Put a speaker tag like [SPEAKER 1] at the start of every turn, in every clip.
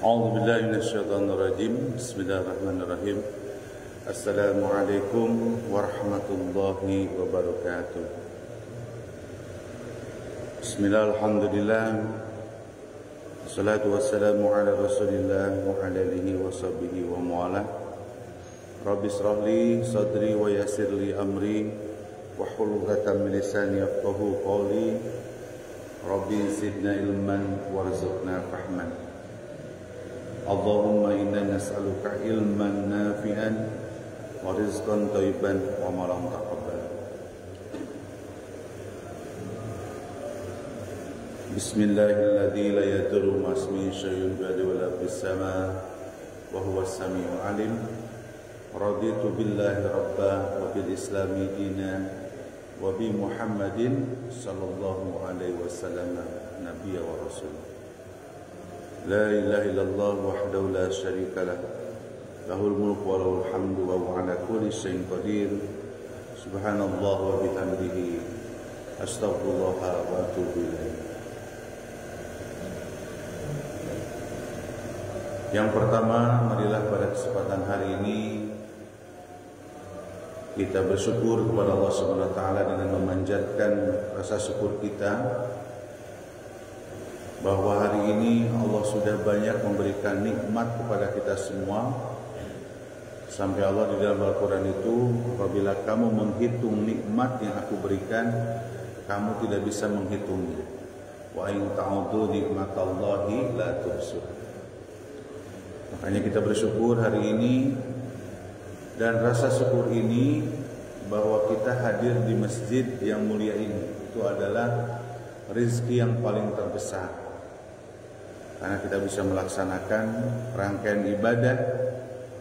[SPEAKER 1] A'udzu billahi minasyaitonir rajim. Bismillahirrahmanirrahim. Assalamualaikum warahmatullahi wabarakatuh. Bismillah, alhamdulillah. Wassalatu wassalamu ala Rasulillah wa ala alihi wa sahbihi wa mu'ala. Rabbi israh li sadri wa yassir li amri wahlul 'uqdatam min lisani yafqahu qawli. Rabbi zidna ilman warzuqna fahman. Allahumma inna nas'aluka ilman nafi'an wa rizqan thayyiban wa amalan taqabbal. Bismillahilladzi la yadurru ma'asmihi syai'un fil ardi wa la fis samaa wa huwas samii'ul 'aliim. Raditu billahi rabba wa bil islami dina wa bi Muhammadin sallallahu alaihi wasallam nabiyya wa rasul. La ilaha illallah wahdahu la syarika lah. Lahul mulku wa lahul hamdu wa huwa ala kulli syai'in qadir. Subhanallah wa bihamdihi. Astaghfirullah wa atubu ilaih. Yang pertama, marilah pada kesempatan hari ini kita bersyukur kepada Allah Subhanahu wa taala dengan memanjatkan rasa syukur kita bahwa hari ini Allah sudah banyak memberikan nikmat kepada kita semua. Sampai Allah di dalam Al-Quran itu, apabila kamu menghitung nikmat yang aku berikan, kamu tidak bisa menghitungnya. Wa in ta'udhu nikmatallahi la tuhsuha. Makanya kita bersyukur hari ini, dan rasa syukur ini bahwa kita hadir di masjid yang mulia ini, itu adalah rezeki yang paling terbesar. Karena kita bisa melaksanakan rangkaian ibadah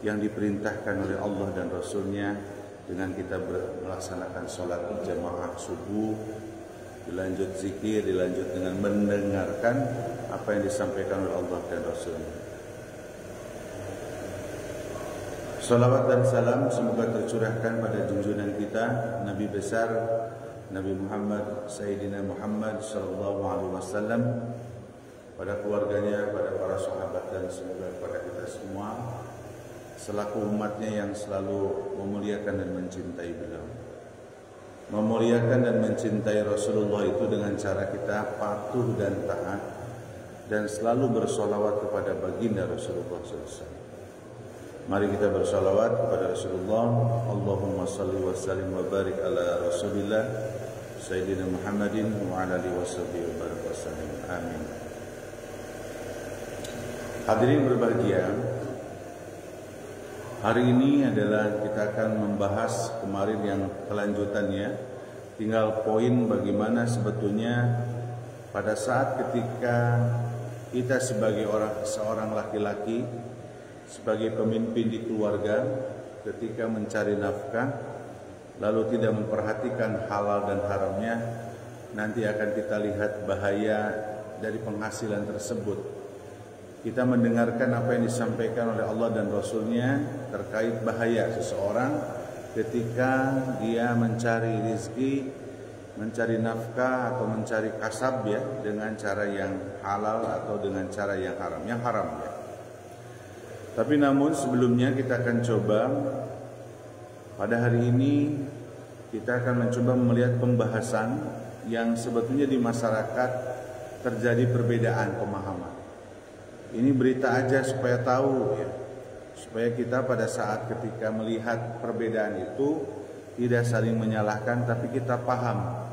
[SPEAKER 1] yang diperintahkan oleh Allah dan Rasulnya dengan kita melaksanakan sholat jamaah subuh, dilanjut zikir, dilanjut dengan mendengarkan apa yang disampaikan oleh Allah dan Rasulnya. Salawat dan salam semoga tercurahkan pada junjungan kita Nabi besar Nabi Muhammad Sayyidina Muhammad sallallahu alaihi wasallam, pada keluarganya, pada para sahabat, dan semoga kepada kita semua selaku umatnya yang selalu memuliakan dan mencintai beliau. Memuliakan dan mencintai Rasulullah itu dengan cara kita patuh dan taat dan selalu bersolawat kepada baginda Rasulullah SAW. Mari kita bersolawat kepada Rasulullah. Allahumma salli wa sallim wa barik ala Rasulillah Sayyidina Muhammadin wa ala alihi wa sahbihi wa barik wa sallim. Amin. Hadirin berbahagia, hari ini adalah kita akan membahas kemarin yang kelanjutannya. Tinggal poin bagaimana sebetulnya pada saat ketika kita sebagai seorang laki-laki, sebagai pemimpin di keluarga, ketika mencari nafkah lalu tidak memperhatikan halal dan haramnya, nanti akan kita lihat bahaya dari penghasilan tersebut. Kita mendengarkan apa yang disampaikan oleh Allah dan Rasulnya terkait bahaya seseorang ketika dia mencari rezeki, mencari nafkah atau mencari kasab ya, dengan cara yang halal atau dengan cara yang haram ya. Tapi namun sebelumnya kita akan coba pada hari ini, kita akan mencoba melihat pembahasan yang sebetulnya di masyarakat terjadi perbedaan pemahaman. Ini berita aja supaya tahu ya, supaya kita pada saat ketika melihat perbedaan itu tidak saling menyalahkan, tapi kita paham.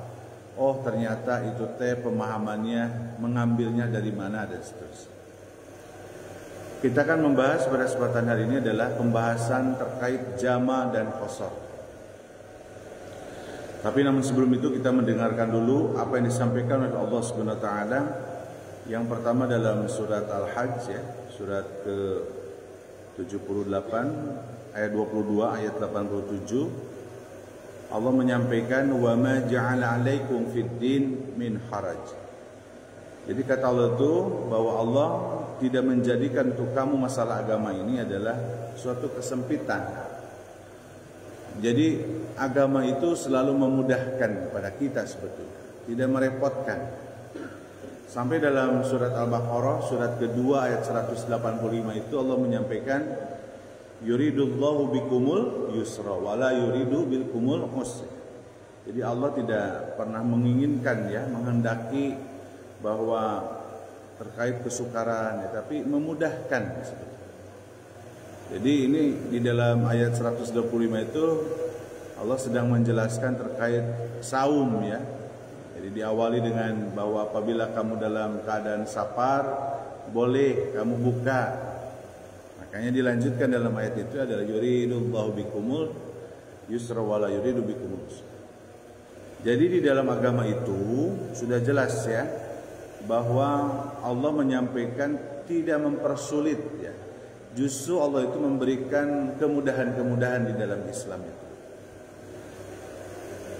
[SPEAKER 1] Oh ternyata itu pemahamannya mengambilnya dari mana dan seterusnya. Kita akan membahas pada kesempatan hari ini adalah pembahasan terkait jama dan qasar. Tapi namun sebelum itu kita mendengarkan dulu apa yang disampaikan oleh Allah Subhanahu wa taala. Yang pertama dalam surat Al-Hajj ya, surat ke-78 ayat 22 ayat 87. Allah menyampaikan wa ma ja'ala 'alaikum fid din min haraj. Jadi kata Allah itu bahwa Allah tidak menjadikan untuk kamu masalah agama ini adalah suatu kesempitan. Jadi agama itu selalu memudahkan kepada kita sebetulnya, tidak merepotkan. Sampai dalam surat Al-Baqarah surat kedua ayat 185 itu Allah menyampaikan yuridullahu bikumul yusra wala yuridu bikumul usra. Jadi Allah tidak pernah menginginkan menghendaki bahwa terkait kesukaran tapi memudahkan. Jadi ini di dalam ayat 125 itu Allah sedang menjelaskan terkait saum Jadi diawali dengan bahwa apabila kamu dalam keadaan safar boleh kamu buka. Makanya dilanjutkan dalam ayat itu adalah yuridullahu bikumul yusra wala yuridu bikumul usra. Jadi di dalam agama itu sudah jelas bahwa Allah menyampaikan tidak mempersulit Justru Allah itu memberikan kemudahan-kemudahan di dalam Islam itu.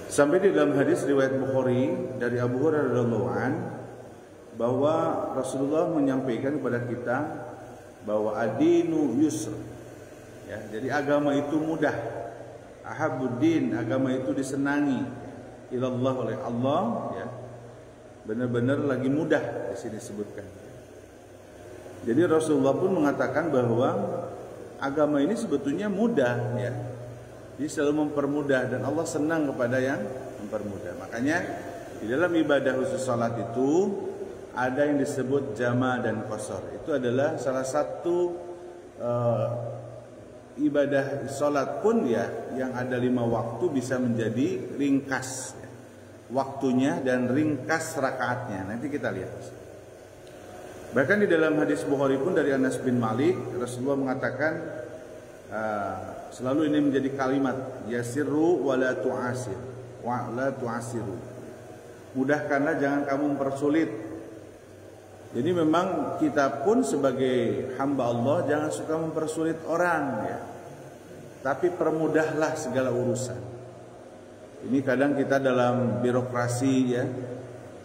[SPEAKER 1] Sampai di dalam hadis riwayat Bukhari dari Abu Hurairah radhiyallahu anhu bahwa Rasulullah menyampaikan kepada kita bahwa ad-dinu yusr. Jadi agama itu mudah. Ahabuddin, agama itu disenangi ilallah oleh Allah Benar-benar lagi mudah di sini disebutkan. Jadi Rasulullah pun mengatakan bahwa agama ini sebetulnya mudah Dia selalu mempermudah dan Allah senang kepada yang mempermudah. Makanya di dalam ibadah khusus salat itu ada yang disebut jama' dan qasar. Itu adalah salah satu ibadah salat pun yang ada 5 waktu bisa menjadi ringkas waktunya dan ringkas rakaatnya. Nanti kita lihat. Bahkan di dalam hadis Bukhari pun dari Anas bin Malik Rasulullah mengatakan selalu ini menjadi kalimat yasirru wa la tu'asir wa la tu'asiru. Mudahkanlah, jangan kamu mempersulit. Jadi memang kita pun sebagai hamba Allah jangan suka mempersulit orang Tapi permudahlah segala urusan. Ini kadang kita dalam birokrasi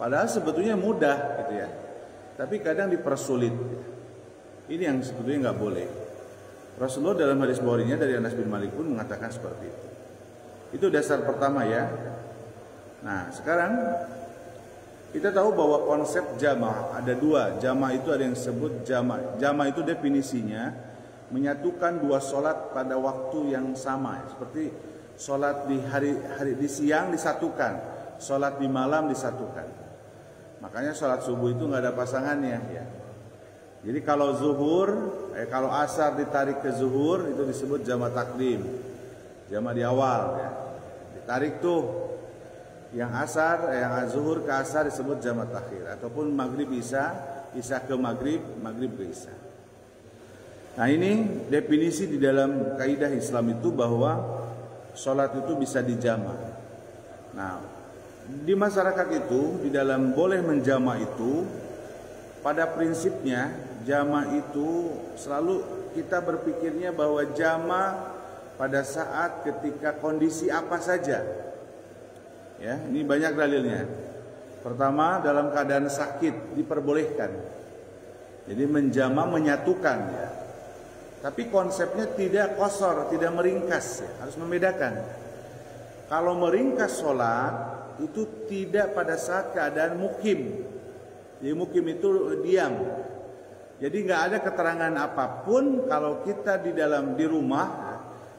[SPEAKER 1] padahal sebetulnya mudah Tapi kadang dipersulit. Ini yang sebetulnya nggak boleh. Rasulullah dalam hadis Bukhari-nya dari Anas bin Malik pun mengatakan seperti itu. Itu dasar pertama Nah sekarang kita tahu bahwa konsep jama' ada 2. Jama' itu ada yang disebut jama'. Jama' itu definisinya menyatukan 2 sholat pada waktu yang sama. Seperti sholat di hari di siang disatukan, sholat di malam disatukan. Makanya sholat subuh itu nggak ada pasangannya Jadi kalau zuhur, kalau asar ditarik ke zuhur itu disebut jama' takdim, jama' di awal Ditarik tuh yang asar, yang zuhur ke asar disebut jama' takhir. Ataupun maghrib isya ke maghrib, maghrib ke isya. Nah ini definisi di dalam kaidah Islam itu bahwa sholat itu bisa dijama'. Nah di masyarakat itu di dalam boleh menjama' itu pada prinsipnya jama' itu selalu kita berpikirnya bahwa jama' pada saat ketika kondisi apa saja ini banyak dalilnya. Pertama, dalam keadaan sakit diperbolehkan. Jadi menjama' menyatukan Tapi konsepnya tidak qasar, tidak meringkas harus membedakan. Kalau meringkas sholat itu tidak pada saat keadaan mukim. Jadi mukim itu diam. Jadi nggak ada keterangan apapun kalau kita di rumah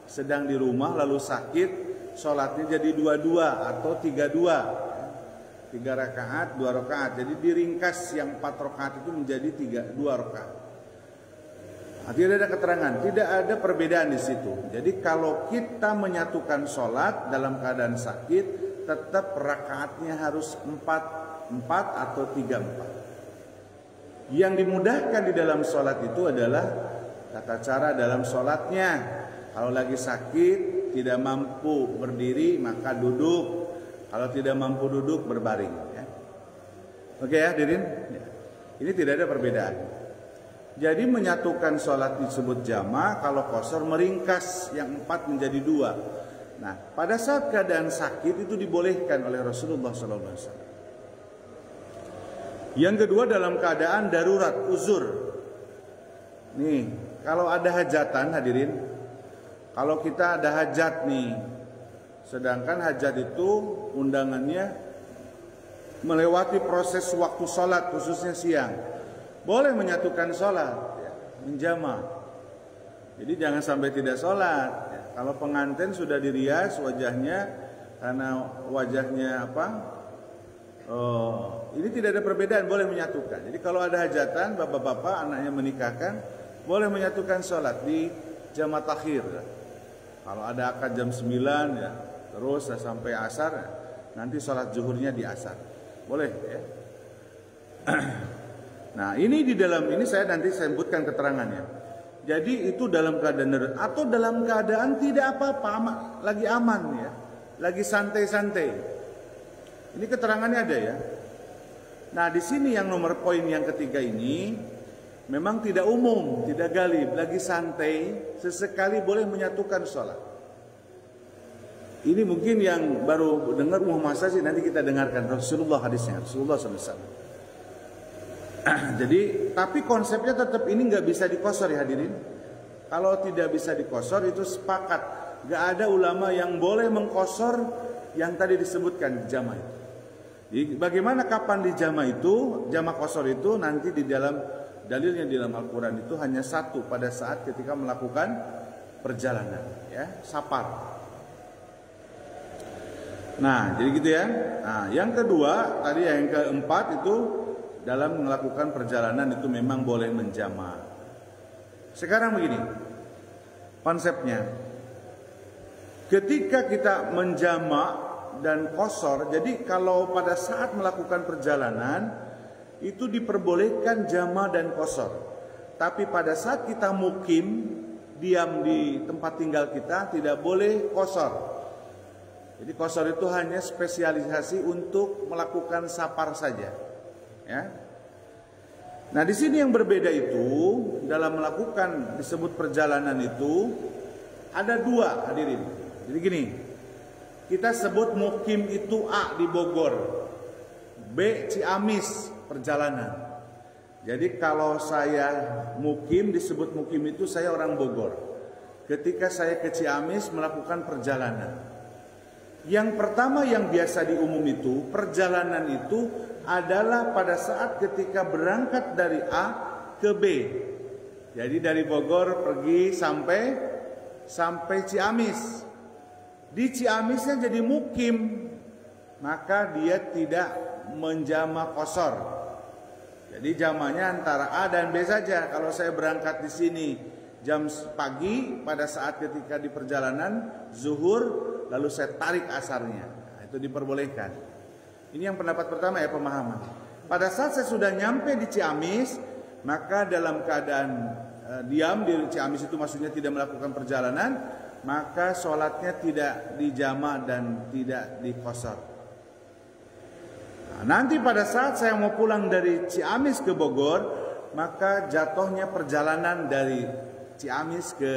[SPEAKER 1] sedang di rumah lalu sakit, sholatnya jadi 2-2 atau 3-2. 3 rakaat, 2 rakaat. Jadi diringkas yang 4 rakaat itu menjadi 2 rakaat. Tidak ada keterangan, tidak ada perbedaan di situ. Jadi kalau kita menyatukan sholat dalam keadaan sakit, tetap rakaatnya harus 4 atau 3-4. Yang dimudahkan di dalam sholat itu adalah tata cara dalam sholatnya. Kalau lagi sakit, tidak mampu berdiri, maka duduk. Kalau tidak mampu duduk, berbaring. Oke hadirin? Ini tidak ada perbedaan. Jadi menyatukan sholat disebut jama', kalau qasar meringkas yang 4 menjadi 2. Nah, pada saat keadaan sakit itu dibolehkan oleh Rasulullah SAW. Yang kedua dalam keadaan darurat, uzur. Nih, kalau ada hajatan hadirin, kalau kita ada hajat nih, sedangkan hajat itu undangannya melewati proses waktu sholat khususnya siang, boleh menyatukan sholat, ya, menjama. Jadi jangan sampai tidak sholat. Ya. Kalau pengantin sudah dirias wajahnya, karena wajahnya apa? Ini tidak ada perbedaan, boleh menyatukan. Jadi kalau ada hajatan, bapak-bapak anaknya menikahkan, boleh menyatukan sholat di jama takhir. Ya. Kalau ada akad jam 9 ya, terus sampai asar, ya, nanti sholat zuhurnya di asar. Boleh ya. Nah, ini di dalam ini saya nanti sebutkan keterangannya. Jadi itu dalam keadaan darurat atau dalam keadaan tidak apa-apa, lagi aman ya. Lagi santai-santai. Ini keterangannya ada ya. Nah, di sini yang nomor poin yang ketiga ini memang tidak umum, tidak galib, lagi santai, sesekali boleh menyatukan sholat. Ini mungkin yang baru dengar masa sih, nanti kita dengarkan Rasulullah hadisnya, Rasulullah SAW. Jadi, tapi konsepnya tetap ini nggak bisa dikosor ya hadirin. Kalau tidak bisa dikosor itu sepakat, nggak ada ulama yang boleh mengkosor yang tadi disebutkan jama itu. Jadi, bagaimana kapan di jama itu, jama kosor itu nanti di dalam dalilnya di dalam Al-Quran itu hanya satu, pada saat ketika melakukan perjalanan, ya, safar. Nah, jadi gitu ya. Nah, yang kedua tadi yang keempat itu dalam melakukan perjalanan itu memang boleh menjama. Sekarang begini konsepnya, ketika kita menjama dan qashar, jadi kalau pada saat melakukan perjalanan itu diperbolehkan jama dan qashar. Tapi pada saat kita mukim, diam di tempat tinggal kita, tidak boleh qashar. Jadi qashar itu hanya spesialisasi untuk melakukan safar saja, ya. Nah, di sini yang berbeda itu dalam melakukan disebut perjalanan itu ada dua hadirin. Jadi gini, kita sebut mukim itu A di Bogor, B Ciamis perjalanan. Jadi kalau saya mukim, disebut mukim itu saya orang Bogor. Ketika saya ke Ciamis melakukan perjalanan, yang pertama yang biasa di umum itu, perjalanan itu adalah pada saat ketika berangkat dari A ke B. Jadi dari Bogor pergi sampai Ciamis. Di Ciamisnya jadi mukim, maka dia tidak menjama qashar. Jadi jamanya antara A dan B saja. Kalau saya berangkat di sini jam pagi pada saat ketika di perjalanan zuhur, lalu saya tarik asarnya, nah, itu diperbolehkan. Ini yang pendapat pertama ya, pemahaman. Pada saat saya sudah nyampe di Ciamis, maka dalam keadaan diam di Ciamis itu maksudnya tidak melakukan perjalanan, maka sholatnya tidak dijama dan tidak diqashar. Nah, nanti pada saat saya mau pulang dari Ciamis ke Bogor, maka jatuhnya perjalanan dari Ciamis ke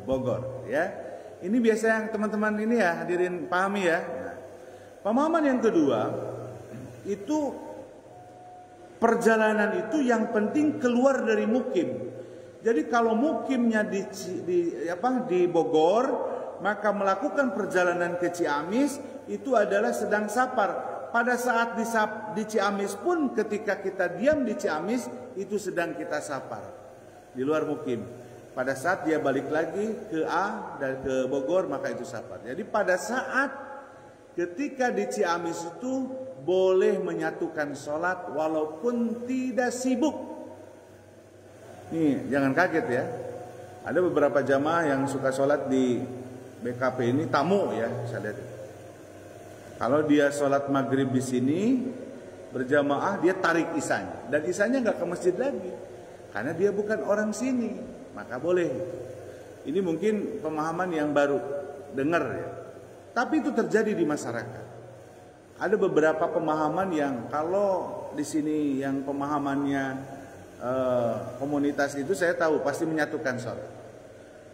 [SPEAKER 1] Bogor, ya. Ini biasa yang teman-teman ini ya hadirin pahami ya. Pemahaman yang kedua itu perjalanan itu yang penting keluar dari mukim. Jadi kalau mukimnya di Bogor, maka melakukan perjalanan ke Ciamis itu adalah sedang safar. Pada saat di Ciamis pun ketika kita diam di Ciamis itu sedang kita safar di luar mukim. Pada saat dia balik lagi ke A dan ke Bogor, maka itu safar. Jadi pada saat ketika di Ciamis itu boleh menyatukan sholat walaupun tidak sibuk. Nih, jangan kaget ya. Ada beberapa jamaah yang suka sholat di BKP ini, tamu ya, saya lihat. Kalau dia sholat maghrib di sini berjamaah, dia tarik isanya. Dan isanya nggak ke masjid lagi, karena dia bukan orang sini. Maka boleh. Ini mungkin pemahaman yang baru dengar ya. Tapi itu terjadi di masyarakat. Ada beberapa pemahaman yang kalau di sini yang pemahamannya komunitas itu saya tahu pasti menyatukan sholat.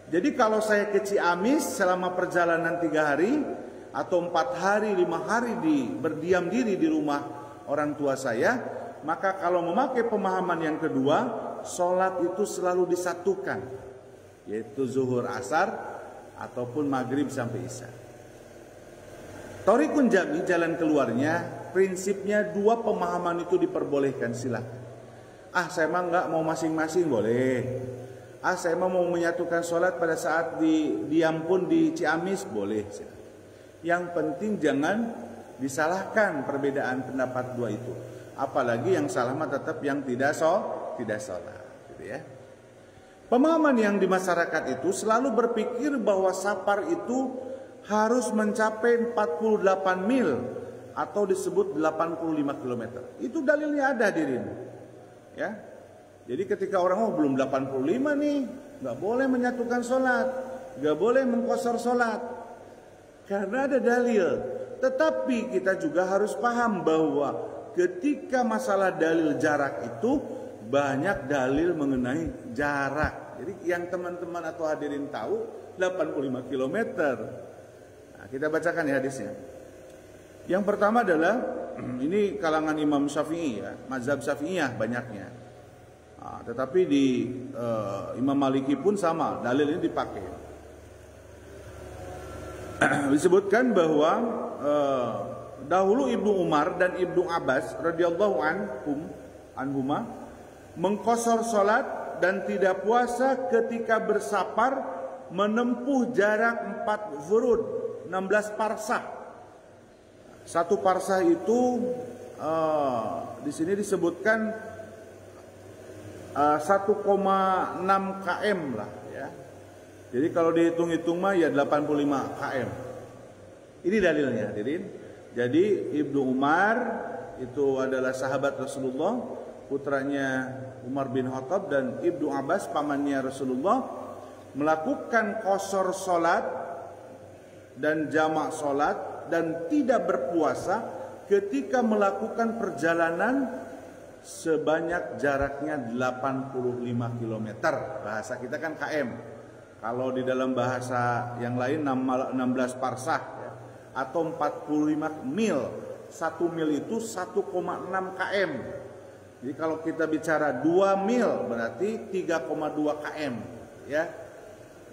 [SPEAKER 1] Jadi kalau saya ke Ciamis selama perjalanan 3 hari atau 4 hari, 5 hari berdiam diri di rumah orang tua saya, maka kalau memakai pemahaman yang kedua, sholat itu selalu disatukan, yaitu zuhur asar ataupun maghrib sampai isya. Thoriqun jami, jalan keluarnya prinsipnya dua pemahaman itu diperbolehkan, silakan. Saya mah nggak mau masing-masing, boleh. Saya mau menyatukan sholat pada saat diam pun di Ciamis, boleh. Yang penting jangan disalahkan perbedaan pendapat dua itu. Apalagi yang salah mah tetap yang tidak sholat, gitu ya. Pemahaman yang di masyarakat itu selalu berpikir bahwa safar itu harus mencapai 48 mil atau disebut 85 km. Itu dalilnya ada, hadirin. Ya. Jadi ketika orang belum 85 nih, nggak boleh menyatukan sholat, nggak boleh mengqashar sholat, karena ada dalil. Tetapi kita juga harus paham bahwa ketika masalah dalil jarak itu banyak dalil mengenai jarak. Jadi yang teman-teman atau hadirin tahu 85 km. Nah, kita bacakan ya hadisnya. Yang pertama adalah ini kalangan Imam Syafi'i ya, mazhab Syafi'iyah banyaknya. Nah, tetapi di Imam Maliki pun sama, dalil ini dipakai. Disebutkan bahwa dahulu Ibnu Umar dan Ibnu Abbas radhiyallahu anhuma mengqashar salat dan tidak puasa ketika bersafar menempuh jarak 4 furud, 16 parsah. Satu parsah itu di sini disebutkan 1,6 km lah ya. Jadi kalau dihitung-hitung mah ya 85 km. Ini dalilnya, hadirin. Jadi Ibnu Umar itu adalah sahabat Rasulullah, putranya Umar bin Khattab, dan Ibnu Abbas pamannya Rasulullah melakukan qashar salat dan jamak salat dan tidak berpuasa ketika melakukan perjalanan sebanyak jaraknya 85 km. Bahasa kita kan km. Kalau di dalam bahasa yang lain 16 parsah ya, atau 45 mil. 1 mil itu 1,6 km. Jadi kalau kita bicara 2 mil berarti 3,2 km ya.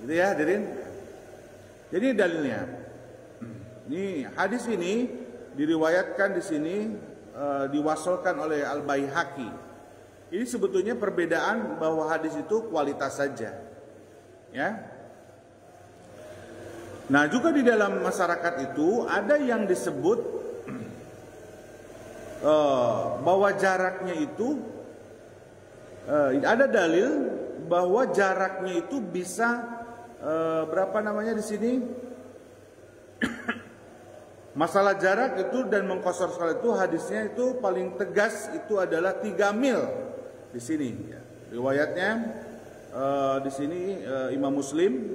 [SPEAKER 1] Gitu ya, hadirin. Jadi dalilnya. Ini hadis ini diriwayatkan di sini diwasolkan oleh Al-Baihaqi. Ini sebetulnya perbedaan bahwa hadis itu kualitas saja. Ya. Nah, juga di dalam masyarakat itu ada yang disebut bahwa jaraknya itu ada dalil bahwa jaraknya itu bisa berapa namanya di sini? Masalah jarak itu dan mengqashar salat itu hadisnya itu paling tegas itu adalah 3 mil di sini. Ya. Riwayatnya di sini Imam Muslim.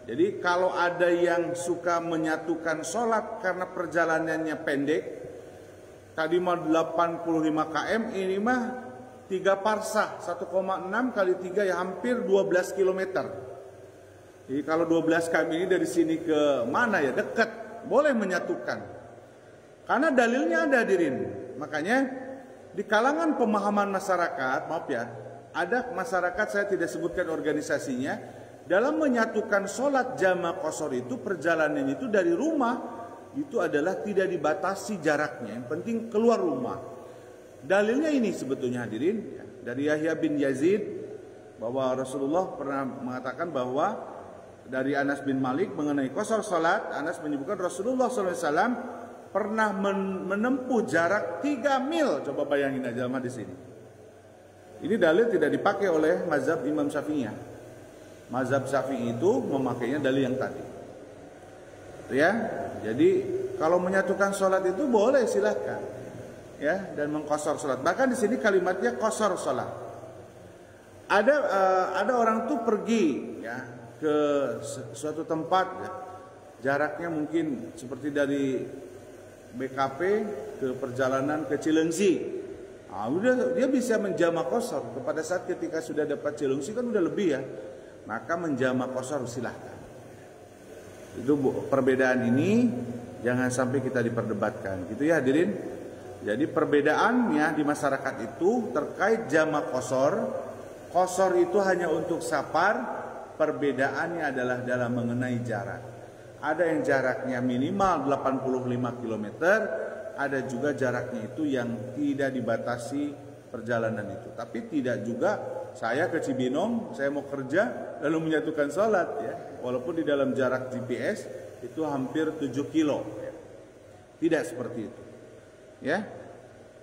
[SPEAKER 1] Jadi kalau ada yang suka menyatukan sholat karena perjalanannya pendek, tadi mah 85 km, ini mah 3 parsah, 1,6 kali 3 ya hampir 12 km. Jadi kalau 12 km ini dari sini ke mana ya, dekat. Boleh menyatukan. Karena dalilnya ada, hadirin. Makanya di kalangan pemahaman masyarakat, maaf ya, ada masyarakat, saya tidak sebutkan organisasinya, dalam menyatukan sholat jamak qashar itu perjalanan itu dari rumah itu adalah tidak dibatasi jaraknya, yang penting keluar rumah. Dalilnya ini sebetulnya, hadirin, ya, dari Yahya bin Yazid bahwa Rasulullah pernah mengatakan bahwa dari Anas bin Malik mengenai qashar salat, Anas menyebutkan Rasulullah SAW pernah menempuh jarak 3 mil. Coba bayangin aja di sini. Ini dalil tidak dipakai oleh mazhab Imam Syafi'iyah. Mazhab Syafi'i itu memakainya dalil yang tadi. Ya, jadi kalau menyatukan salat itu boleh, silahkan. Ya, dan mengqashar salat. Bahkan di sini kalimatnya qashar salat. Ada orang tuh pergi ya ke suatu tempat ya, jaraknya mungkin seperti dari BKP ke perjalanan ke Cilengsi. Udah dia bisa menjamak qashar pada saat ketika sudah dapat Cilengsi kan udah lebih ya. Maka menjamak qashar silahkan. Itu perbedaan ini jangan sampai kita diperdebatkan. Gitu ya, hadirin. Jadi perbedaannya di masyarakat itu terkait jamak qashar. Qashar itu hanya untuk safar. Perbedaannya adalah dalam mengenai jarak. Ada yang jaraknya minimal 85 km, ada juga jaraknya itu yang tidak dibatasi perjalanan itu. Tapi tidak juga saya ke Cibinong, saya mau kerja lalu menyatukan sholat ya. Walaupun di dalam jarak GPS itu hampir 7 kilo. Ya. Tidak seperti itu. Ya.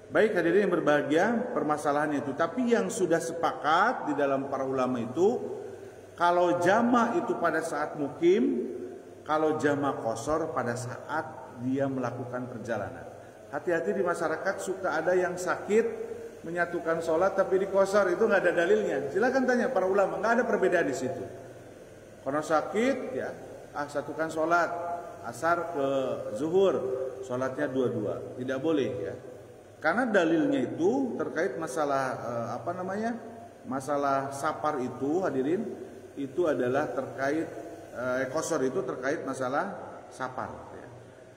[SPEAKER 1] Baik hadirin yang berbahagia, permasalahannya itu. Tapi yang sudah sepakat di dalam para ulama itu, kalau jama' itu pada saat mukim, kalau jama' qashar pada saat dia melakukan perjalanan. Hati-hati di masyarakat suka ada yang sakit menyatukan sholat tapi di qashar, itu nggak ada dalilnya. Silakan tanya para ulama, nggak ada perbedaan di situ. Karena sakit ya, satukan sholat asar ke zuhur, sholatnya dua-dua, tidak boleh ya. Karena dalilnya itu terkait masalah masalah sapar itu hadirin, itu adalah terkait qashar itu terkait masalah sapar. Ya.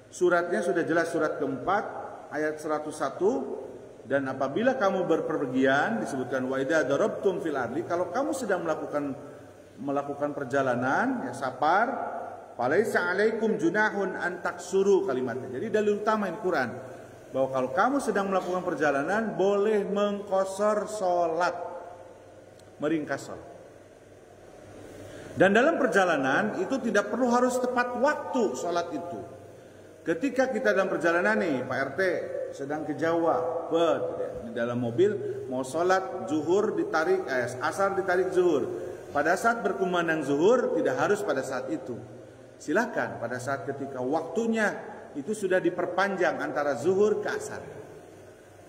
[SPEAKER 1] Suratnya sudah jelas, surat keempat ayat 101. Dan apabila kamu berpergian, disebutkan wa idza darabtum fil ardi, kalau kamu sedang melakukan perjalanan ya safar, falaisa alaikum junahun an taksuru kalimatnya. Jadi dalil utama ini Quran bahwa kalau kamu sedang melakukan perjalanan boleh mengqashar salat, meringkas salat. Dan dalam perjalanan itu tidak perlu harus tepat waktu salat itu. Ketika kita dalam perjalanan nih, Pak RT sedang ke Jawa, di dalam mobil mau sholat zuhur ditarik, asar ditarik zuhur. Pada saat berkumandang zuhur tidak harus pada saat itu. Silakan pada saat ketika waktunya itu sudah diperpanjang antara zuhur ke asar.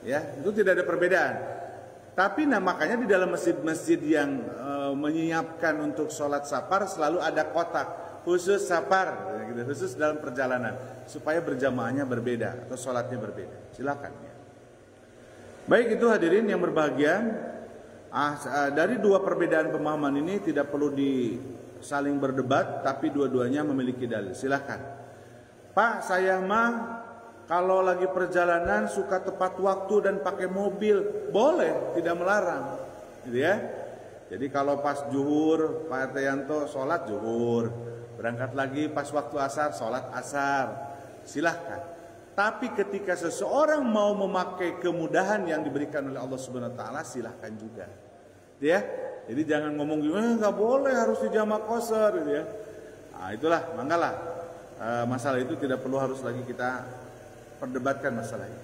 [SPEAKER 1] Ya, itu tidak ada perbedaan. Tapi makanya di dalam masjid-masjid yang menyiapkan untuk sholat safar selalu ada kotak khusus safar, gitu, khusus dalam perjalanan supaya berjamaahnya berbeda atau sholatnya berbeda. Silakan ya. Baik itu hadirin yang berbahagia. Dari dua perbedaan pemahaman ini tidak perlu saling berdebat, tapi dua-duanya memiliki dalil. Silakan. Pak, saya mah kalau lagi perjalanan suka tepat waktu dan pakai mobil, boleh, tidak melarang, gitu ya. Jadi kalau pas zuhur, Pak Artayanto sholat zuhur, berangkat lagi pas waktu asar, sholat asar, silahkan. Tapi ketika seseorang mau memakai kemudahan yang diberikan oleh Allah Subhanahu Wa Taala, silahkan juga, ya. Jadi jangan ngomong gimana, nggak boleh harus di jama' qashar, gitu ya. Nah, itulah, manggalah masalah itu tidak perlu harus lagi kita perdebatkan masalah itu.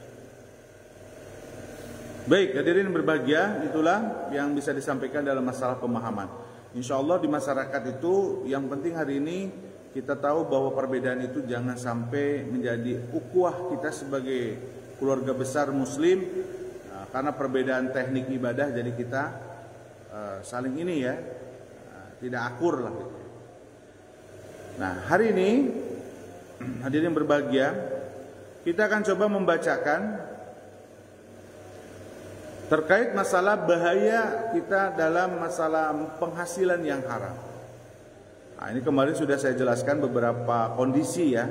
[SPEAKER 1] Baik, hadirin berbahagia, itulah yang bisa disampaikan dalam masalah pemahaman. Insya Allah di masyarakat itu yang penting hari ini kita tahu bahwa perbedaan itu jangan sampai menjadi ukhuwah kita sebagai keluarga besar muslim. Karena perbedaan teknik ibadah jadi kita saling ini ya, tidak akur lah gitu. Nah hari ini hadirin berbahagia, kita akan coba membacakan terkait masalah bahaya kita dalam masalah penghasilan yang haram. Nah, ini kemarin sudah saya jelaskan beberapa kondisi ya,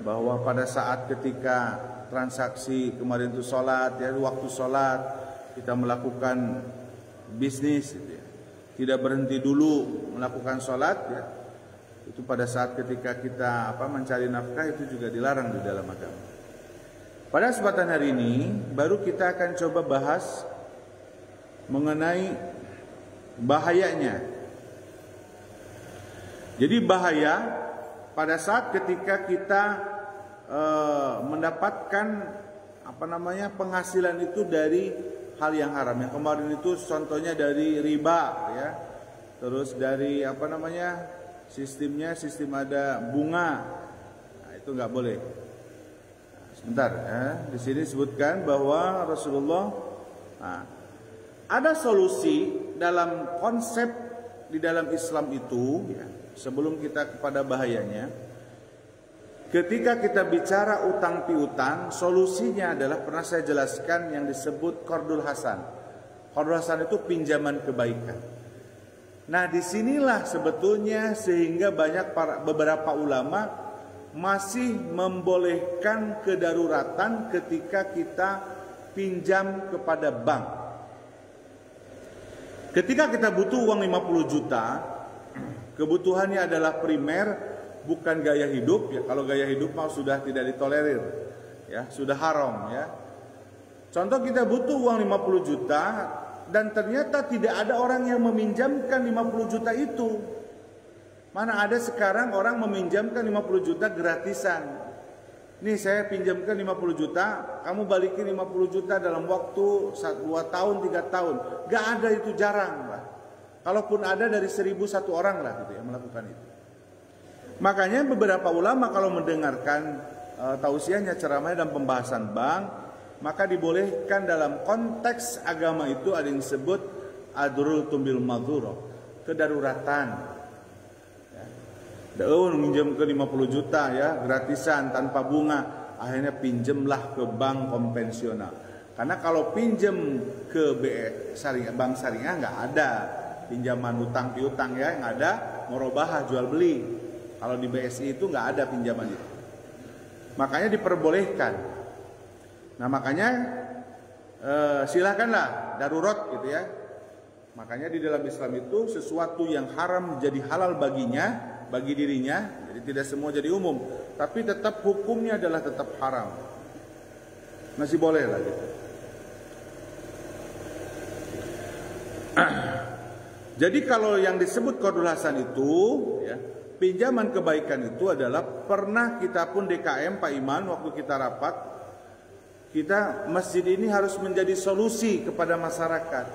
[SPEAKER 1] bahwa pada saat ketika transaksi kemarin itu sholat ya, waktu sholat kita melakukan bisnis gitu ya, tidak berhenti dulu melakukan sholat ya, itu pada saat ketika kita mencari nafkah itu juga dilarang di dalam agama. Pada kesempatan hari ini baru kita akan coba bahas mengenai bahayanya. Jadi bahaya pada saat ketika kita mendapatkan penghasilan itu dari hal yang haram. Yang kemarin itu contohnya dari riba ya. Terus dari sistemnya sistem ada bunga. Nah, itu nggak boleh. Sebentar ya. Di sini disebutkan bahwa Rasulullah ada solusi dalam konsep di dalam Islam itu ya, sebelum kita kepada bahayanya. Ketika kita bicara utang piutang, solusinya adalah pernah saya jelaskan yang disebut qardul hasan. Qardul hasan itu pinjaman kebaikan. Nah, disinilah sebetulnya sehingga beberapa ulama masih membolehkan kedaruratan ketika kita pinjam kepada bank. Ketika kita butuh uang 50 juta, kebutuhannya adalah primer, bukan gaya hidup ya. Kalau gaya hidup sudah tidak ditolerir ya, sudah haram ya. Contoh kita butuh uang 50 juta dan ternyata tidak ada orang yang meminjamkan 50 juta itu. Mana ada sekarang orang meminjamkan 50 juta gratisan. Nih saya pinjamkan 50 juta, kamu balikin 50 juta dalam waktu 2 tahun, 3 tahun. Gak ada, itu jarang lah. Kalaupun ada dari 1.000 satu orang lah gitu ya melakukan itu. Makanya beberapa ulama kalau mendengarkan tausiahnya, ceramahnya dan pembahasan bank, maka dibolehkan dalam konteks agama itu ada yang disebut adrul tumbil madhuro, kedaruratan. Minjem ke 50 juta ya, gratisan tanpa bunga, akhirnya pinjemlah ke bank konvensional. Karena kalau pinjem ke bank syariah nggak ada pinjaman utang piutang ya, yang ada murabahah jual beli. Kalau di BSI itu nggak ada pinjaman itu. Makanya diperbolehkan. Nah makanya silakanlah darurat gitu ya. Makanya di dalam Islam itu sesuatu yang haram jadi halal baginya, bagi dirinya, jadi tidak semua jadi umum, tapi tetap hukumnya adalah tetap haram. Masih boleh lah gitu. Jadi kalau yang disebut Qardul Hasan itu ya, pinjaman kebaikan itu adalah pernah kita pun DKM Pak Iman waktu kita rapat, kita masjid ini harus menjadi solusi kepada masyarakat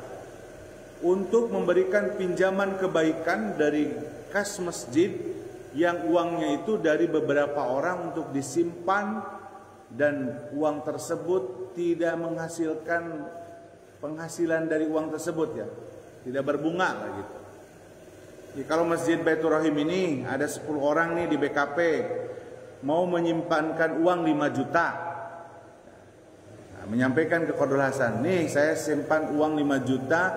[SPEAKER 1] untuk memberikan pinjaman kebaikan dari kas masjid yang uangnya itu dari beberapa orang untuk disimpan dan uang tersebut tidak menghasilkan penghasilan dari uang tersebut ya, tidak berbunga lah gitu. Jadi kalau Masjid Baitur Rahim ini ada 10 orang nih di BKP mau menyimpankan uang 5 juta, nah, menyampaikan ke Qardul Hasan, nih saya simpan uang 5 juta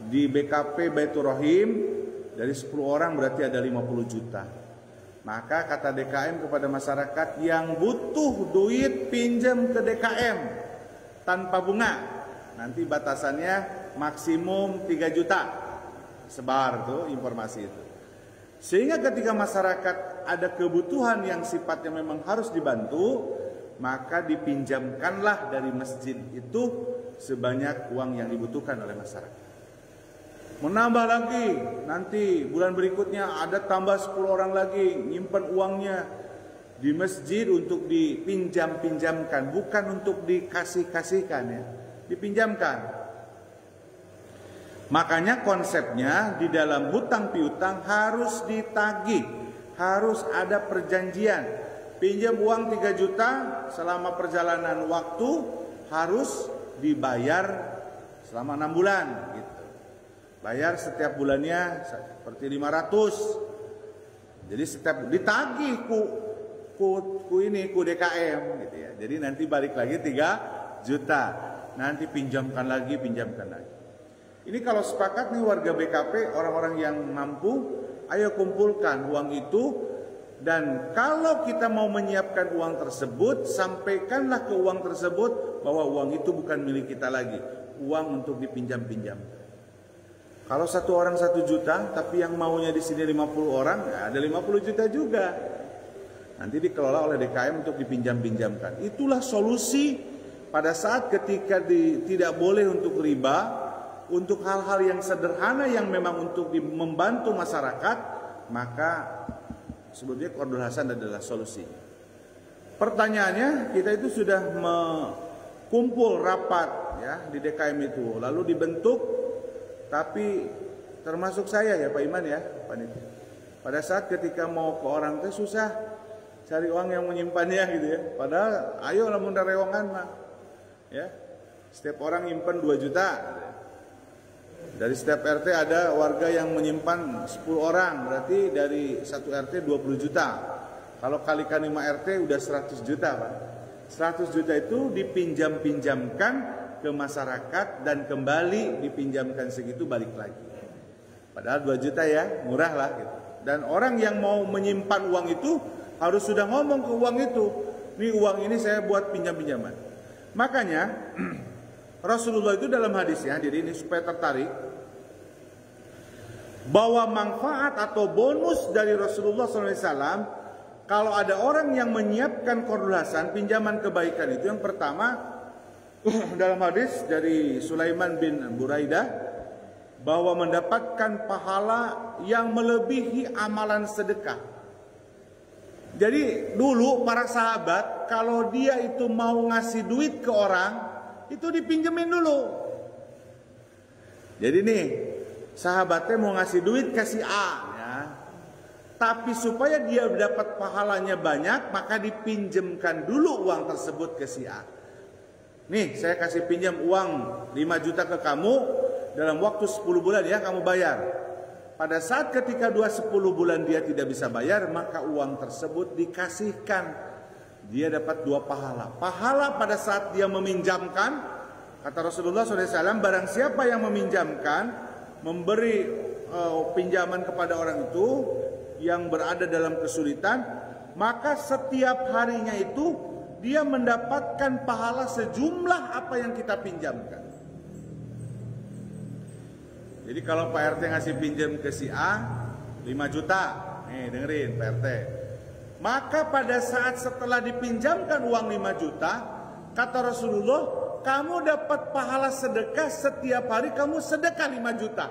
[SPEAKER 1] di BKP Baitur Rahim, dari 10 orang berarti ada 50 juta. Maka kata DKM kepada masyarakat yang butuh duit pinjam ke DKM tanpa bunga. Nanti batasannya maksimum 3 juta. Sebar tuh informasi itu. Sehingga ketika masyarakat ada kebutuhan yang sifatnya memang harus dibantu, maka dipinjamkanlah dari masjid itu sebanyak uang yang dibutuhkan oleh masyarakat. Menambah lagi, nanti bulan berikutnya ada tambah 10 orang lagi nyimpan uangnya di masjid untuk dipinjam-pinjamkan, bukan untuk dikasih-kasihkan ya, dipinjamkan. Makanya konsepnya di dalam hutang piutang harus ditagih, harus ada perjanjian. Pinjam uang 3 juta selama perjalanan waktu harus dibayar selama 6 bulan gitu. Bayar setiap bulannya seperti 500. Jadi setiap ditagih ku DKM gitu ya. Jadi nanti balik lagi 3 juta. Nanti pinjamkan lagi. Ini kalau sepakat nih warga BKP, orang-orang yang mampu, ayo kumpulkan uang itu. Dan kalau kita mau menyiapkan uang tersebut, sampaikanlah ke uang tersebut bahwa uang itu bukan milik kita lagi, uang untuk dipinjam-pinjam. Kalau 1 orang 1 juta, tapi yang maunya di sini 50 orang, ya ada 50 juta juga. Nanti dikelola oleh DKM untuk dipinjam-pinjamkan. Itulah solusi pada saat ketika tidak boleh untuk riba, untuk hal-hal yang sederhana yang memang untuk membantu masyarakat, maka sebetulnya Qardul Hasan adalah solusinya. Pertanyaannya, kita itu sudah kumpul rapat ya di DKM itu, lalu dibentuk. Tapi termasuk saya ya Pak Iman ya, panitia. Pada saat ketika mau ke orang itu susah cari uang yang menyimpannya gitu ya. Padahal ayo lamun rewangan mah. Ya. Setiap orang nyimpan 2 juta. Dari setiap RT ada warga yang menyimpan 10 orang, berarti dari satu RT 20 juta. Kalau kalikan 5 RT udah 100 juta, Pak. 100 juta itu dipinjam-pinjamkan ke masyarakat dan kembali dipinjamkan segitu balik lagi. Padahal 2 juta ya, murah lah gitu. Dan orang yang mau menyimpan uang itu harus sudah ngomong ke uang itu, nih uang ini saya buat pinjam-pinjaman. Makanya Rasulullah itu dalam hadisnya, jadi ini supaya tertarik, bahwa manfaat atau bonus dari Rasulullah SAW kalau ada orang yang menyiapkan qardul hasan, pinjaman kebaikan itu, yang pertama dalam hadis dari Sulaiman bin Buraidah bahwa mendapatkan pahala yang melebihi amalan sedekah. Jadi dulu para sahabat kalau dia itu mau ngasih duit ke orang, itu dipinjemin dulu. Jadi nih, sahabatnya mau ngasih duit ke si A ya. Tapi supaya dia dapat pahalanya banyak, maka dipinjemkan dulu uang tersebut ke si A. Nih, saya kasih pinjam uang 5 juta ke kamu, dalam waktu 10 bulan ya kamu bayar. Pada saat ketika 10 bulan dia tidak bisa bayar, maka uang tersebut dikasihkan. Dia dapat 2 pahala. Pahala pada saat dia meminjamkan, kata Rasulullah SAW, barang siapa yang meminjamkan, memberi pinjaman kepada orang itu yang berada dalam kesulitan, maka setiap harinya itu dia mendapatkan pahala sejumlah apa yang kita pinjamkan. Jadi kalau Pak RT ngasih pinjam ke si A 5 juta, nih dengerin Pak RT, maka pada saat setelah dipinjamkan uang 5 juta, kata Rasulullah, kamu dapat pahala sedekah setiap hari kamu sedekah 5 juta.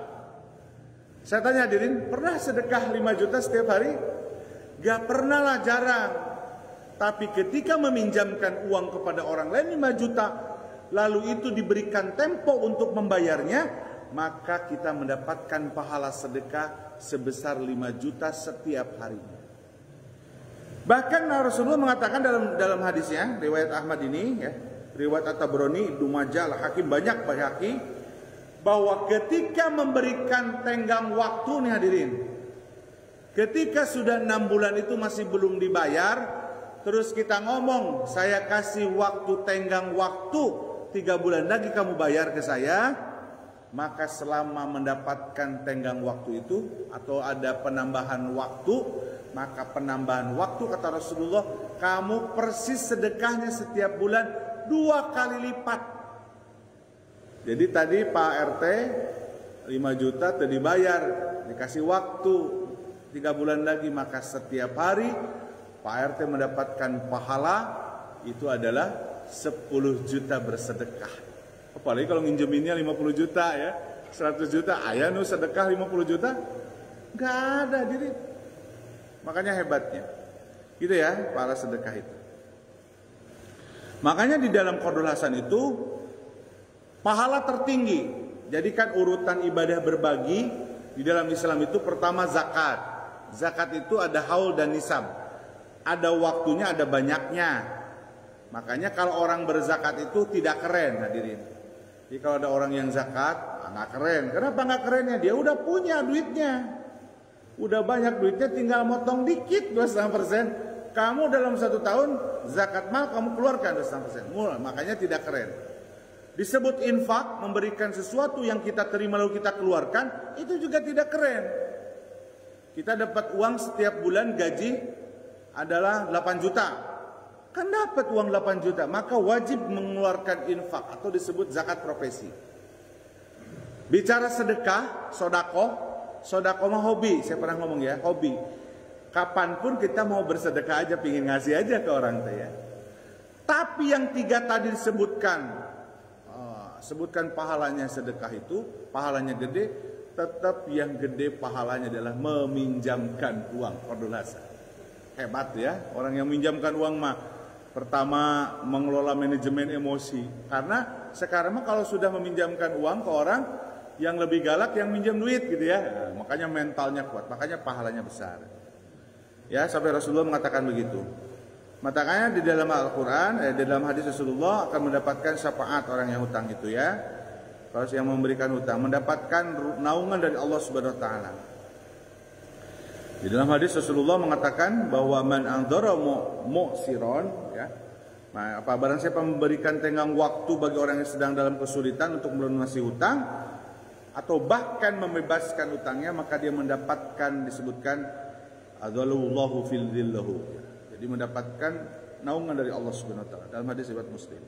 [SPEAKER 1] Saya tanya hadirin, pernah sedekah 5 juta setiap hari? Gak pernah lah, jarang. Tapi ketika meminjamkan uang kepada orang lain 5 juta, lalu itu diberikan tempo untuk membayarnya, maka kita mendapatkan pahala sedekah sebesar 5 juta setiap harinya. Bahkan Rasulullah mengatakan dalam hadisnya, riwayat Ahmad ini ya, riwayat At-Tabrani, Ibnu Majah, Al-Hakim, banyak Baihaqi, bahwa ketika memberikan tenggang waktu nih hadirin, ketika sudah 6 bulan itu masih belum dibayar, terus kita ngomong, saya kasih waktu tenggang waktu 3 bulan lagi kamu bayar ke saya, maka selama mendapatkan tenggang waktu itu atau ada penambahan waktu, maka penambahan waktu kata Rasulullah, kamu persis sedekahnya setiap bulan 2 kali lipat. Jadi tadi Pak RT 5 juta tadi dibayar, dikasih waktu 3 bulan lagi, maka setiap hari Pak RT mendapatkan pahala itu adalah 10 juta bersedekah. Apalagi kalau nginjeminnya 50 juta ya, 100 juta, ayah nu sedekah 50 juta, nggak ada diri. Makanya hebatnya, gitu ya para sedekah itu. Makanya di dalam qardul hasan itu pahala tertinggi. Jadikan urutan ibadah berbagi di dalam Islam itu pertama zakat. Zakat itu ada haul dan nisab. Ada waktunya, ada banyaknya. Makanya kalau orang berzakat itu tidak keren hadirin. Jadi kalau ada orang yang zakat, nggak keren. Kenapa nggak kerennya? Dia udah punya duitnya, udah banyak duitnya, tinggal motong dikit 2,5%. Kamu dalam 1 tahun zakat mal kamu keluarkan 2,5%. Makanya tidak keren. Disebut infak, memberikan sesuatu yang kita terima lalu kita keluarkan, itu juga tidak keren. Kita dapat uang setiap bulan, gaji adalah 8 juta. Kan dapat uang 8 juta, maka wajib mengeluarkan infak atau disebut zakat profesi. Bicara sedekah, sodakoh mah hobi. Saya pernah ngomong ya, hobi. Kapanpun kita mau bersedekah aja, pingin ngasih aja ke orang tuh ya. Tapi yang 3 tadi sebutkan pahalanya sedekah itu, pahalanya gede, tetap yang gede pahalanya adalah meminjamkan uang, qardul hasan. Hebat ya, orang yang minjamkan uang mah pertama mengelola manajemen emosi. Karena sekarang mah kalau sudah meminjamkan uang ke orang yang lebih galak yang minjam duit gitu ya. Nah, makanya mentalnya kuat, makanya pahalanya besar. Ya, sampai Rasulullah mengatakan begitu. Makanya di dalam Al-Qur'an, di dalam hadis Rasulullah akan mendapatkan syafaat orang yang hutang itu ya. Kalau yang memberikan hutang mendapatkan naungan dari Allah Subhanahu wa taala. Di dalam hadis Rasulullah mengatakan bahwa man andzara mu'siron ya. Nah, apa barang siapa memberikan tenggang waktu bagi orang yang sedang dalam kesulitan untuk melunasi hutang atau bahkan membebaskan hutangnya, maka dia mendapatkan disebutkan adzallallahu fil dhillahu. Jadi mendapatkan naungan dari Allah Subhanahu wa taala dalam hadis riwayat Muslim.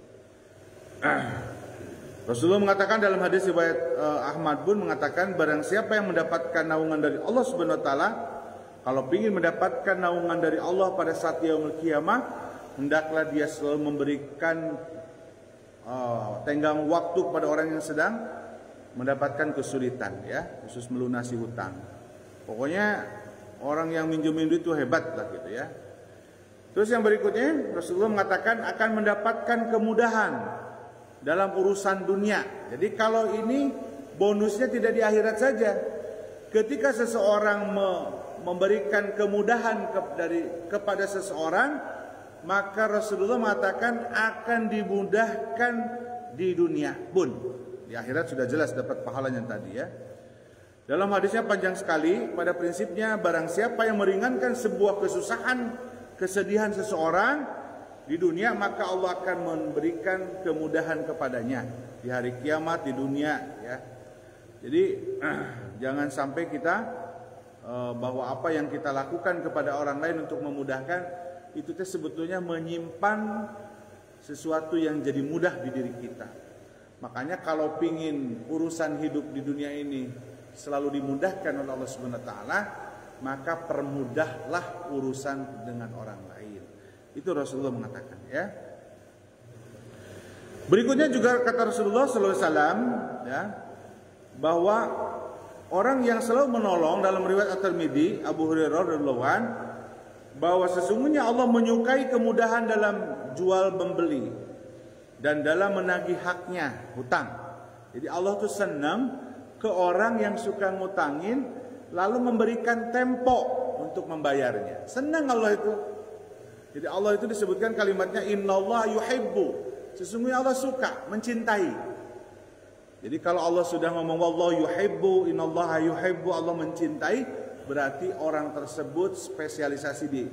[SPEAKER 1] Rasulullah mengatakan dalam hadis riwayat Ahmad pun mengatakan barang siapa yang mendapatkan naungan dari Allah Subhanahu wa taala, Kalau ingin mendapatkan naungan dari Allah pada saat yaumul qiyamah, hendaklah dia selalu memberikan tenggang waktu kepada orang yang sedang mendapatkan kesulitan, ya, khusus melunasi hutang. Pokoknya orang yang minjemin duit itu hebat lah gitu ya. Terus yang berikutnya, Rasulullah mengatakan akan mendapatkan kemudahan dalam urusan dunia. Jadi kalau ini bonusnya tidak di akhirat saja. Ketika seseorang memberikan kemudahan kepada seseorang, maka Rasulullah mengatakan akan dimudahkan di dunia pun. Di akhirat sudah jelas dapat pahalanya tadi ya. Dalam hadisnya panjang sekali, pada prinsipnya barang siapa yang meringankan sebuah kesusahan, kesedihan seseorang di dunia, maka Allah akan memberikan kemudahan kepadanya di hari kiamat, di dunia ya. Jadi jangan sampai kita bahwa apa yang kita lakukan kepada orang lain untuk memudahkan itu sebetulnya menyimpan sesuatu yang jadi mudah di diri kita. Makanya kalau pingin urusan hidup di dunia ini selalu dimudahkan oleh Allah Subhanahu wa taala, maka permudahlah urusan dengan orang lain. Itu Rasulullah mengatakan ya. Berikutnya juga kata Rasulullah sallallahu alaihi wasallam ya, bahwa orang yang selalu menolong, dalam riwayat At-Tirmidzi Abu Hurairah radhiyallahu anhu, bahwa sesungguhnya Allah menyukai kemudahan dalam jual membeli dan dalam menagih haknya, hutang. Jadi Allah tuh senang ke orang yang suka ngutangin lalu memberikan tempo untuk membayarnya. Senang Allah itu. Jadi Allah itu disebutkan kalimatnya innallaha yuhibbu. Sesungguhnya Allah suka, mencintai. Jadi kalau Allah sudah ngomong wallahu yuhibbu, innallaha yuhibbu, Allah mencintai, berarti orang tersebut spesial di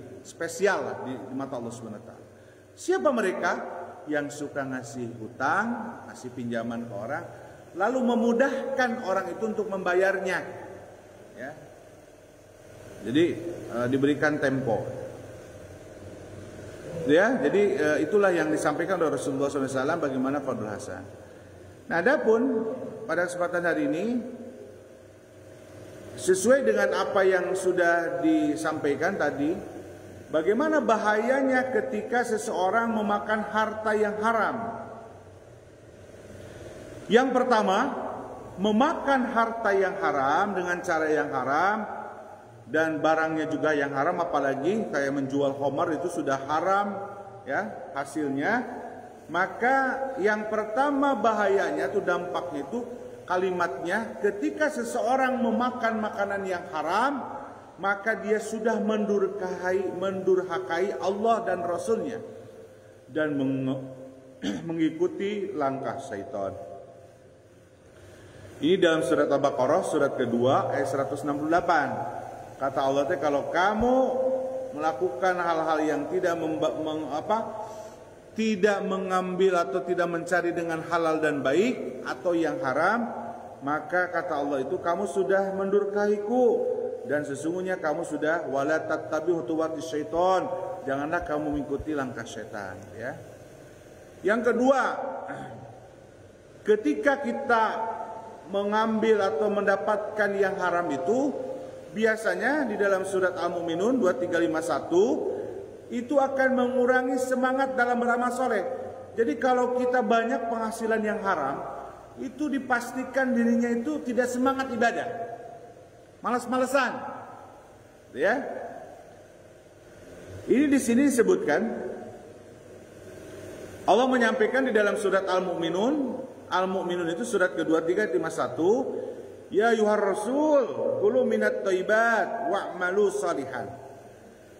[SPEAKER 1] mata Allah Subhanahu wa taala. Siapa mereka yang suka ngasih hutang, ngasih pinjaman ke orang, lalu memudahkan orang itu untuk membayarnya, ya. Jadi diberikan tempo, ya. Jadi itulah yang disampaikan oleh Rasulullah SAW bagaimana Fadl Hasan. Nah, adapun pada kesempatan hari ini, sesuai dengan apa yang sudah disampaikan tadi, bagaimana bahayanya ketika seseorang memakan harta yang haram. Yang pertama, memakan harta yang haram dengan cara yang haram dan barangnya juga yang haram, apalagi kayak menjual khamar itu sudah haram ya hasilnya. Maka yang pertama bahayanya itu, dampaknya itu, kalimatnya, ketika seseorang memakan makanan yang haram, maka dia sudah mendurhakai Allah dan Rasulnya dan mengikuti langkah syaitan. Ini dalam surat Al-Baqarah surat kedua ayat 168. Kata Allah, kalau kamu melakukan hal-hal yang tidak tidak mengambil atau tidak mencari dengan halal dan baik atau yang haram, maka kata Allah itu kamu sudah mendurhakaiku dan sesungguhnya kamu sudah wala tattabi'u khutuwatis syaitan, janganlah kamu mengikuti langkah setan ya. Yang kedua, ketika kita mengambil atau mendapatkan yang haram itu, biasanya di dalam surat Al-Mu'minun 2351 itu akan mengurangi semangat dalam beramal soleh. Jadi kalau kita banyak penghasilan yang haram, itu dipastikan dirinya itu tidak semangat ibadah, malas-malesan, ya. Ini di sini disebutkan, Allah menyampaikan di dalam surat Al-Mu'minun itu surat kedua 351, ya ayuhar rasul kulu minat thayyibat wa'malu salihan.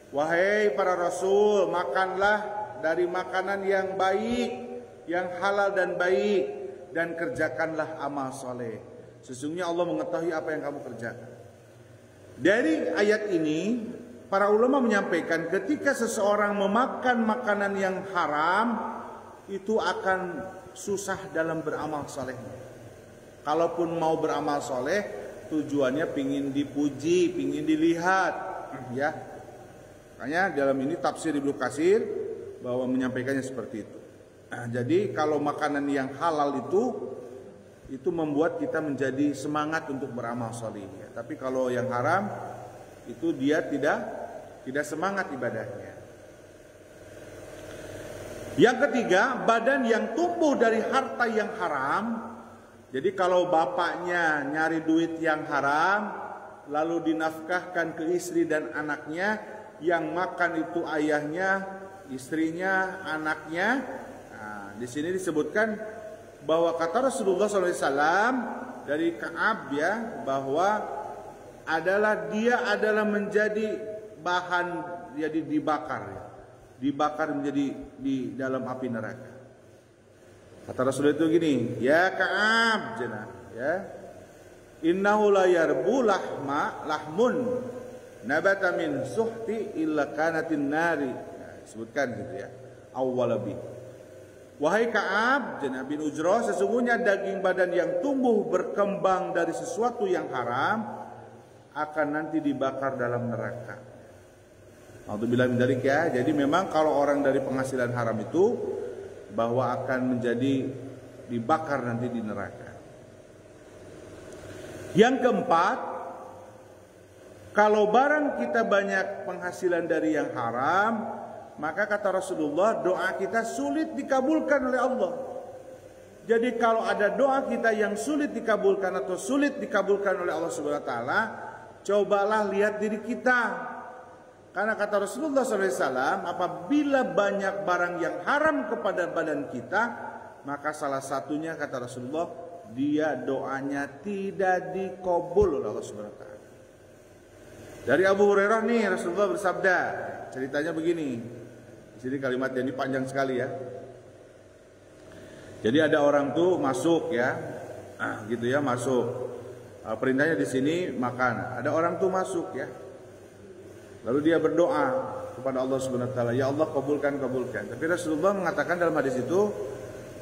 [SPEAKER 1] Wahai para rasul, makanlah dari makanan yang baik, yang halal dan baik, dan kerjakanlah amal soleh. Sesungguhnya Allah mengetahui apa yang kamu kerjakan. Dari ayat ini, para ulama menyampaikan ketika seseorang memakan makanan yang haram, itu akan susah dalam beramal solehnya. Kalaupun mau beramal soleh, tujuannya pingin dipuji, pingin dilihat, ya. Makanya dalam ini tafsir Ibnu Katsir bahwa menyampaikannya seperti itu. Jadi kalau makanan yang halal itu membuat kita menjadi semangat untuk beramal soleh. Tapi kalau yang haram itu dia tidak semangat ibadahnya. Yang ketiga, badan yang tumbuh dari harta yang haram. Jadi kalau bapaknya nyari duit yang haram, lalu dinafkahkan ke istri dan anaknya, yang makan itu ayahnya, istrinya, anaknya. Nah, di sini disebutkan bahwa kata Rasulullah SAW dari Ka'ab ya, bahwa dia adalah menjadi bahan, jadi dibakar ya. Dibakar menjadi di dalam api neraka. Kata Rasulullah itu gini, ya Ka'ab ya, innahu la yarbu lahmun nabata min suhti illa kanatin nari. Ya, disebutkan gitu ya. Awwalabi. Wahai Ka'ab bin Ujrah, sesungguhnya daging badan yang tumbuh berkembang dari sesuatu yang haram akan nanti dibakar dalam neraka. Alhamdulillah dari ya. Jadi memang kalau orang dari penghasilan haram itu bahwa akan menjadi dibakar nanti di neraka. Yang keempat, kalau barang kita banyak penghasilan dari yang haram, maka kata Rasulullah, doa kita sulit dikabulkan oleh Allah. Jadi kalau ada doa kita yang sulit dikabulkan atau sulit dikabulkan oleh Allah Subhanahu wa taala, cobalah lihat diri kita. Karena kata Rasulullah SAW, apabila banyak barang yang haram kepada badan kita, maka salah satunya kata Rasulullah, dia doanya tidak dikabul oleh Allah Subhanahu wa taala. Dari Abu Hurairah nih Rasulullah bersabda, ceritanya begini. Di sini kalimatnya ini panjang sekali ya. Jadi ada orang tuh masuk ya, gitu ya, masuk. Perintahnya di sini makan. Ada orang tuh masuk ya. Lalu dia berdoa kepada Allah Subhanahu wa taala, ya Allah kabulkan. Tapi Rasulullah mengatakan dalam hadis itu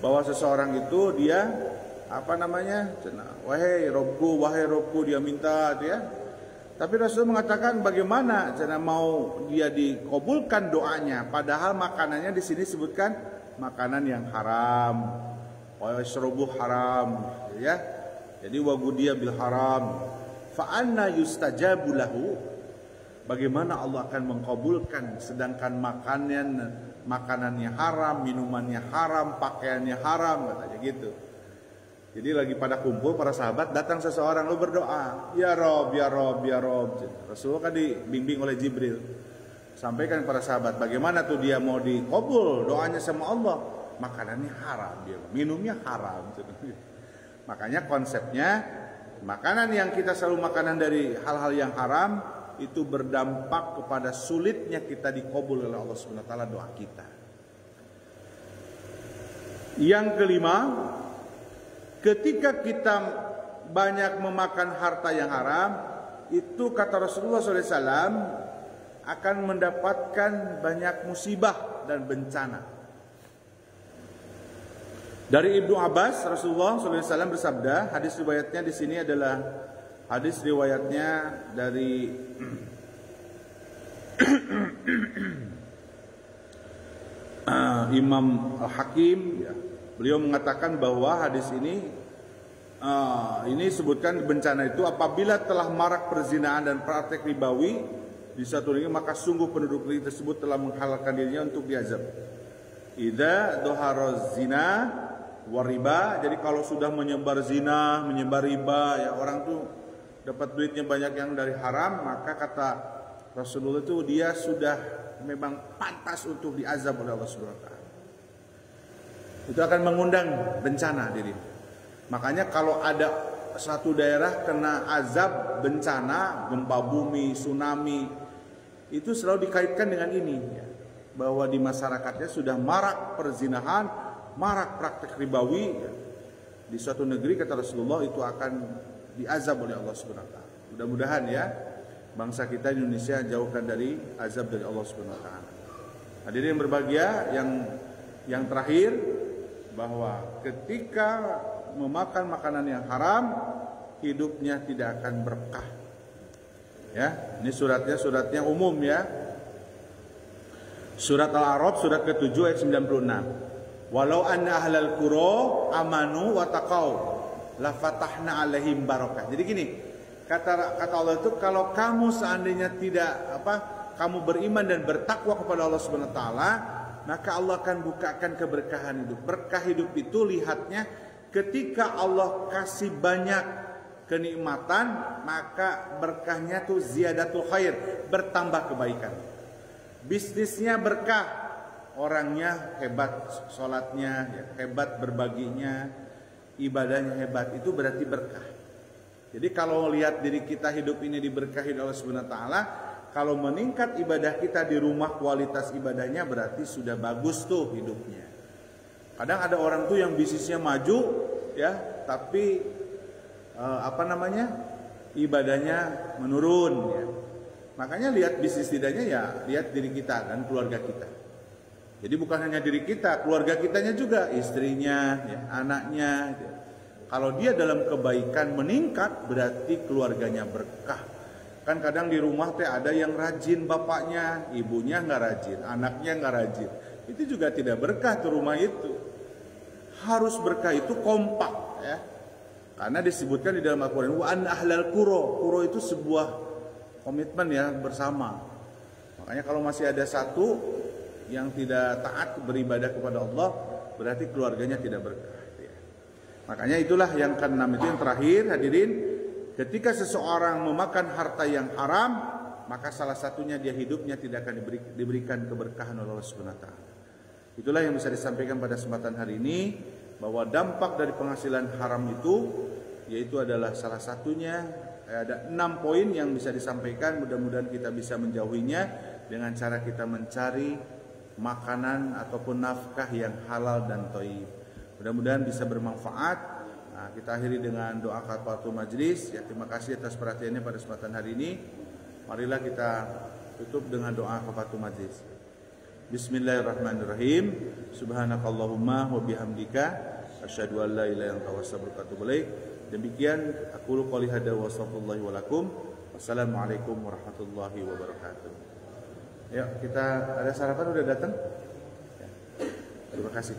[SPEAKER 1] bahwa seseorang itu dia wahai Robku, dia minta gitu ya. Tapi Rasulullah mengatakan bagaimana mau dia dikabulkan doanya, padahal makanannya di sini disebutkan makanan yang haram, wa yashrabu haram ya. Jadi wagudiya bil haram, fa anna yustajabu lahu. Bagaimana Allah akan mengkabulkan sedangkan makanannya haram, minumannya haram, pakaiannya haram, katanya gitu. Jadi lagi pada kumpul para sahabat, datang seseorang lalu berdoa, ya Rob. Rasulullah kan dibimbing oleh Jibril. Sampaikan para sahabat bagaimana tuh dia mau dikabul doanya sama Allah. Makanannya haram, dia minumnya haram. Makanya konsepnya makanan yang kita selalu makanan dari hal-hal yang haram itu berdampak kepada sulitnya kita dikabul oleh Allah Subhanahu wa taala doa kita. Yang kelima, ketika kita banyak memakan harta yang haram, itu kata Rasulullah SAW akan mendapatkan banyak musibah dan bencana. Dari Ibnu Abbas, Rasulullah SAW bersabda, hadis riwayatnya di sini adalah hadis riwayatnya dari Imam Al-Hakim ya. Beliau mengatakan bahwa hadis ini sebutkan bencana itu apabila telah marak perzinahan dan praktek ribawi di satu negeri, maka sungguh penduduk negeri tersebut telah menghalalkan dirinya untuk diazab. Idza doharoz zina wariba. Jadi kalau sudah menyebar zina, menyebar riba ya, orang tuh dapat duitnya banyak yang dari haram, maka kata Rasulullah itu dia sudah memang pantas untuk diazab oleh Allah Subhanahu wa taala. Itu akan mengundang bencana diri. Makanya kalau ada satu daerah kena azab bencana, gempa bumi, tsunami, itu selalu dikaitkan dengan ini ya, bahwa di masyarakatnya sudah marak perzinahan, marak praktek ribawi ya. Di suatu negeri kata Rasulullah itu akan diazab oleh Allah Subhanahu wa taala. Mudah-mudahan ya bangsa kita Indonesia jauhkan dari azab dari Allah Subhanahu wa taala. Hadirin yang berbahagia, yang terakhir, bahwa ketika memakan makanan yang haram, hidupnya tidak akan berkah. Ya, ini suratnya umum ya. Surat Al-A'raf surat ke-7 ayat 96. Walau anna ahlal qura amanu wa taqau la fatahna alaihim barakah. Jadi gini, Kata Allah itu, kalau kamu seandainya kamu beriman dan bertakwa kepada Allah Subhanahu wa taala, maka Allah akan bukakan keberkahan hidup. Berkah hidup itu lihatnya ketika Allah kasih banyak kenikmatan, maka berkahnya tuh ziyadatul khair, bertambah kebaikan. Bisnisnya berkah, orangnya hebat sholatnya, hebat berbaginya, ibadahnya hebat, itu berarti berkah. Jadi kalau lihat diri kita hidup ini diberkahi oleh Allah Subhanahu wa taala, kalau meningkat ibadah kita di rumah, kualitas ibadahnya berarti sudah bagus tuh hidupnya. Kadang ada orang tuh yang bisnisnya maju ya, tapi ibadahnya menurun ya. Makanya lihat bisnis tidaknya ya, lihat diri kita dan keluarga kita. Jadi bukan hanya diri kita, keluarga kitanya juga, istrinya, ya, anaknya. Ya. Kalau dia dalam kebaikan meningkat, berarti keluarganya berkah. Kan kadang di rumah teh ada yang rajin bapaknya, ibunya nggak rajin, anaknya nggak rajin. Itu juga tidak berkah tuh rumah itu. Harus berkah itu kompak ya. Karena disebutkan di dalam Al-Qur'an wa an ahlal qura itu sebuah komitmen ya bersama. Makanya kalau masih ada satu yang tidak taat beribadah kepada Allah, berarti keluarganya tidak berkah ya. Makanya itulah yang keenam itu yang terakhir hadirin. Ketika seseorang memakan harta yang haram, maka salah satunya dia hidupnya tidak akan diberikan keberkahan oleh Allah Subhanahu wa taala. Itulah yang bisa disampaikan pada kesempatan hari ini, bahwa dampak dari penghasilan haram itu yaitu adalah salah satunya ada 6 poin yang bisa disampaikan. Mudah-mudahan kita bisa menjauhinya dengan cara kita mencari makanan ataupun nafkah yang halal dan thayyib. Mudah-mudahan bisa bermanfaat. Nah, kita akhiri dengan doa kafaratul majlis. Ya, terima kasih atas perhatiannya pada kesempatan hari ini. Marilah kita tutup dengan doa kafaratul majlis. Bismillahirrahmanirrahim. Subhanakallahumma wa bihamdika asyhadu an la ilaha illa anta astaghfiruka wa atubu ilaik. Demikian aku qouli hadza wa sallallahu wa lakum. Wassalamualaikum warahmatullahi wabarakatuh. Ya, kita ada sarapan udah datang? Ya. Terima kasih.